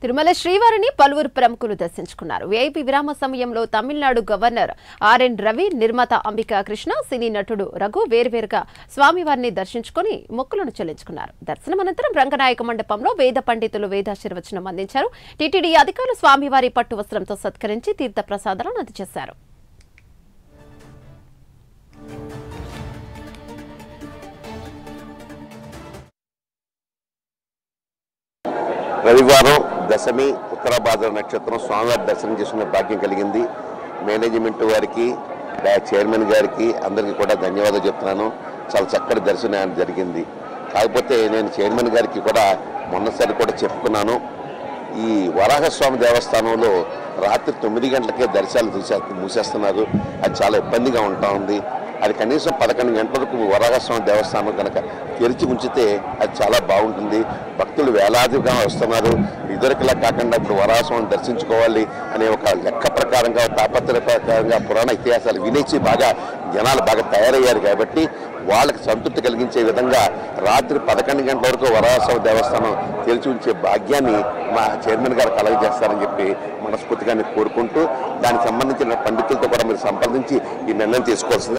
తిరుమల శ్రీవారిని పలువురు ప్రముఖులు దర్శించుకున్నారు. వీఐపీ విరామ సమయంలో తమిళనాడు గవర్నర్ ఆర్ఎన్ రవి, నిర్మాత అంబికా కృష్ణ, సినీ నటుడు రఘు వేర్వేరుగా స్వామివారిని దర్శించుకుని మొక్కులను చెల్లించుకున్నారు. దర్శనం అనంతరం రంగనాయక మండపంలో వేద పండితులు వేదాశీర్వచనం అందించారు. టీటీడీ అధికారులు స్వామివారి పట్టు వస్త్రంతో సత్కరించి తీర్థ ప్రసాదాలను అందజేశారు. రవివారం దశమి ఉత్తరాభాద్ర నక్షత్రం స్వామివారి దర్శనం చేసుకునే భాగ్యం కలిగింది. మేనేజ్మెంట్ వారికి, చైర్మన్ గారికి అందరికీ కూడా ధన్యవాదాలు చెప్తున్నాను. చాలా చక్కటి దర్శనం జరిగింది. కాకపోతే నేను చైర్మన్ గారికి కూడా మొన్నసారి కూడా చెప్పుకున్నాను, ఈ వరాహస్వామి దేవస్థానంలో రాత్రి 9 గంటలకే దర్శనాలు మూసేస్తున్నారు. అది చాలా ఇబ్బందిగా ఉంటా ఉంది. అది కనీసం 11 గంటల వరకు వరాహస్వామి దేవస్థానం కనుక తెరిచి ఉంచితే అది చాలా బాగుంటుంది. భక్తులు వేలాదిగా వస్తున్నారు. ఇదివరకులా కాకుండా ఇప్పుడు వరాహస్వామిని దర్శించుకోవాలి అనే ఒక లెక్క ప్రకారంగా, తాపత్రయ ప్రకారంగా పురాణ ఇతిహాసాలు వినేసి జనాలు బాగా తయారయ్యారు. కాబట్టి వాళ్ళకి సంతృప్తి కలిగించే విధంగా రాత్రి 11 గంటల వరకు వరాహస్వామి దేవస్థానం తెరిచి ఉంచే భాగ్యాన్ని మా చైర్మన్ గారు కలగజేస్తారని చెప్పి మనస్ఫూర్తిగా కోరుకుంటూ, దానికి సంబంధించిన పండితులతో కూడా మీరు సంప్రదించి ఈ నిర్ణయం తీసుకోవాల్సింది.